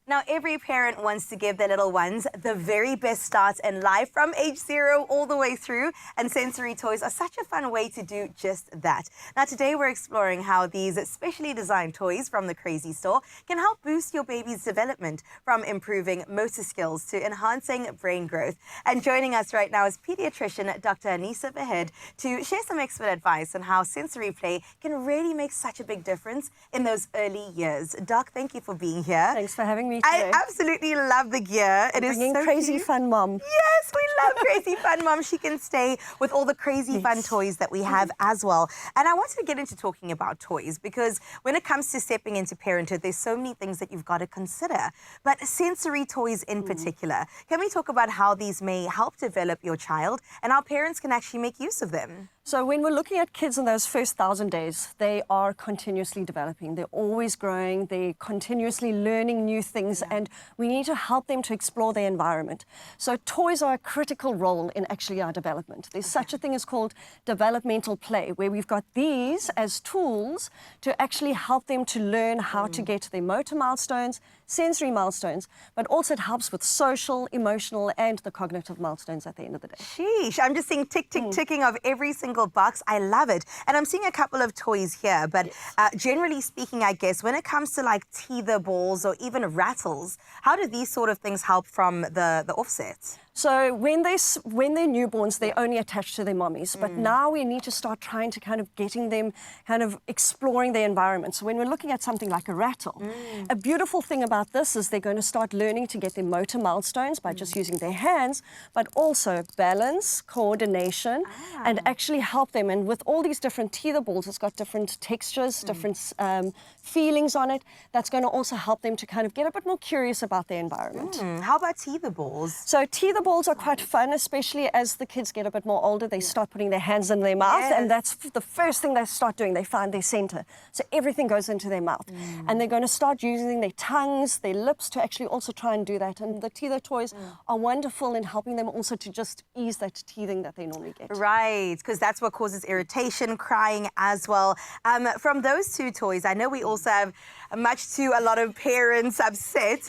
Now, every parent wants to give their little ones the very best start in life from age 0 all the way through, and sensory toys are such a fun way to do just that. Now, today we're exploring how these specially designed toys from the Crazy Store can help boost your baby's development, from improving motor skills to enhancing brain growth. And joining us right now is pediatrician Dr. Anisa Vahed to share some expert advice on how sensory play can really make such a big difference in those early years. Doc, thank you for being here. Thanks for having me I today. absolutely love the gear. It is so crazy cute. fun mom. Yes, we love Crazy Fun Mom. She can stay with all the crazy fun toys that we have as well. And I wanted to get into talking about toys because when it comes to stepping into parenthood, there's so many things that you've got to consider. But sensory toys in particular, can we talk about how these may help develop your child and how parents can actually make use of them? So when we're looking at kids in those first 1,000 days, they are continuously developing. They're always growing. They're continuously learning new things, and we need to help them to explore their environment. So toys are a critical role in actually our development. There's such a thing as called developmental play, where we've got these as tools to actually help them to learn how to get to their motor milestones, sensory milestones, but also it helps with social, emotional, and the cognitive milestones at the end of the day. Sheesh, I'm just seeing ticking of every single box. I love it. And I'm seeing a couple of toys here, but generally speaking, I guess, when it comes to like teether balls or even rattles, how do these sort of things help from the offset? So when they're newborns, they're only attached to their mommies. But now we need to start trying to kind of getting them kind of exploring their environment. So when we're looking at something like a rattle, a beautiful thing about this is they're going to start learning to get their motor milestones by just using their hands, but also balance, coordination, and actually help them. And with all these different teether balls, it's got different textures, different feelings on it. That's going to also help them to kind of get a bit more curious about their environment. How about teether balls? So teether balls are quite fun, especially as the kids get a bit more older. They start putting their hands in their mouth, and that's the first thing they start doing. They find their center. So everything goes into their mouth. And they're going to start using their tongues, their lips to actually also try and do that. And the teether toys are wonderful in helping them also to just ease that teething that they normally get. Right, because that's what causes irritation, crying as well. From those two toys, I know we also have, much to a lot of parents upset,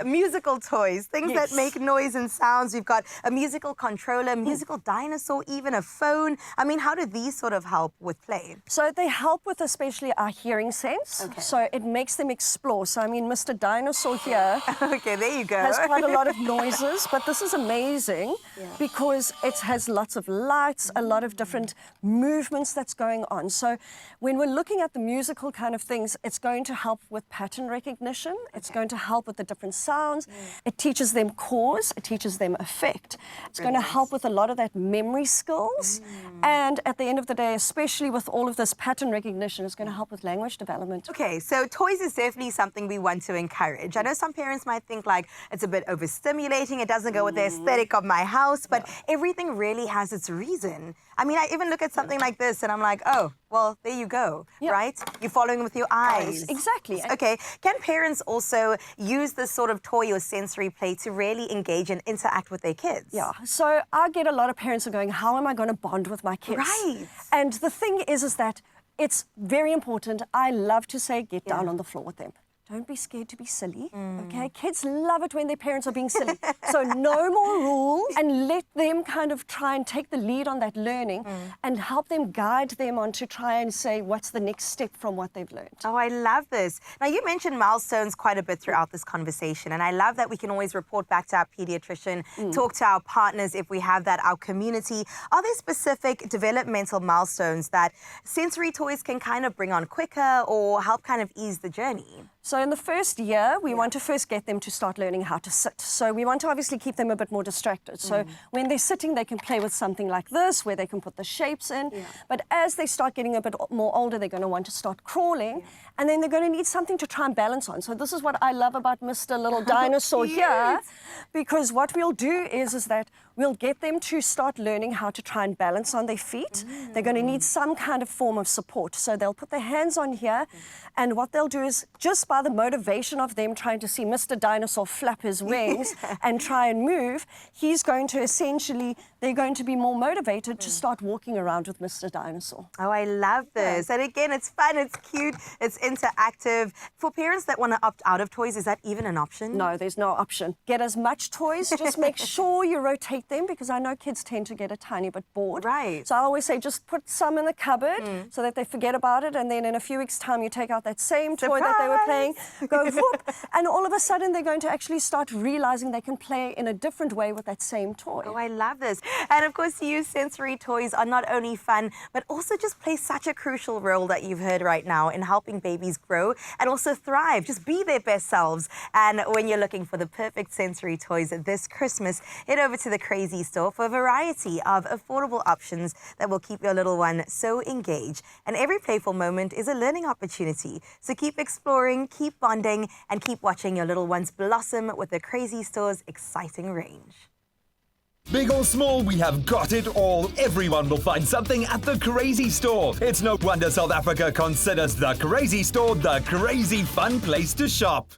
musical toys, things that make noise and sounds. We've got a musical controller, musical dinosaur, even a phone. I mean, how do these sort of help with play? So they help with especially our hearing sense. So it makes them explore. So I mean, Mr. Dinosaur here there you go. has quite a lot of noises, but this is amazing because it has lots of lights, a lot of different movements that's going on. So when we're looking at the musical kind of things, it's going to help with pattern recognition. It's going to help with the different sounds. It teaches them cause. It teaches them effect. It's going to help with a lot of that memory skills. And at the end of the day, especially with all of this pattern recognition, it's going to help with language development. Okay, so toys is definitely something we want to encourage. I know some parents might think like it's a bit overstimulating, it doesn't go with the aesthetic of my house, but everything really has its reason. I mean, I even look at something like this and I'm like, oh, well, there you go, right? You're following with your eyes. Exactly. Okay, can parents also use this sort of toy or sensory play to really engage and interact with their kids? Yeah, so I get a lot of parents are going, how am I going to bond with my kids? Right. And the thing is that it's very important. I love to say, get down on the floor with them. Don't be scared to be silly, okay? Kids love it when their parents are being silly. So no more rules, and let them kind of try and take the lead on that learning and help them guide them on to try and say what's the next step from what they've learned. Oh, I love this. Now, you mentioned milestones quite a bit throughout this conversation, and I love that we can always report back to our pediatrician, talk to our partners if we have that, our community. Are there specific developmental milestones that sensory toys can kind of bring on quicker or help kind of ease the journey? So in the first year, we want to first get them to start learning how to sit. So we want to obviously keep them a bit more distracted. So when they're sitting, they can play with something like this, where they can put the shapes in. But as they start getting a bit more older, they're going to want to start crawling. And then they're going to need something to try and balance on. So this is what I love about Mr. Little Dinosaur here. because what we'll do is that we'll get them to start learning how to try and balance on their feet. They're going to need some kind of form of support. So they'll put their hands on here, and what they'll do is, just by the motivation of them trying to see Mr. Dinosaur flap his wings and try and move, he's going to essentially, they're going to be more motivated to start walking around with Mr. Dinosaur. Oh, I love this. And again, it's fun, it's cute, it's interactive. For parents that want to opt out of toys, is that even an option? No, there's no option. Get as much toys, just make sure you rotate them, because I know kids tend to get a tiny bit bored. Right. So I always say just put some in the cupboard so that they forget about it, and then in a few weeks' time you take out that same toy that they were playing, go whoop, and all of a sudden they're going to actually start realizing they can play in a different way with that same toy. Oh, I love this. And of course, you sensory toys are not only fun, but also just play such a crucial role that you've heard right now in helping babies grow and also thrive, just be their best selves. And when you're looking for the perfect sensory toys this Christmas, head over to the Crazy Store for a variety of affordable options that will keep your little one so engaged. And every playful moment is a learning opportunity. So keep exploring, keep bonding, and keep watching your little ones blossom with the Crazy Store's exciting range. Big or small, we have got it all. Everyone will find something at the Crazy Store. It's no wonder South Africa considers the Crazy Store the crazy fun place to shop.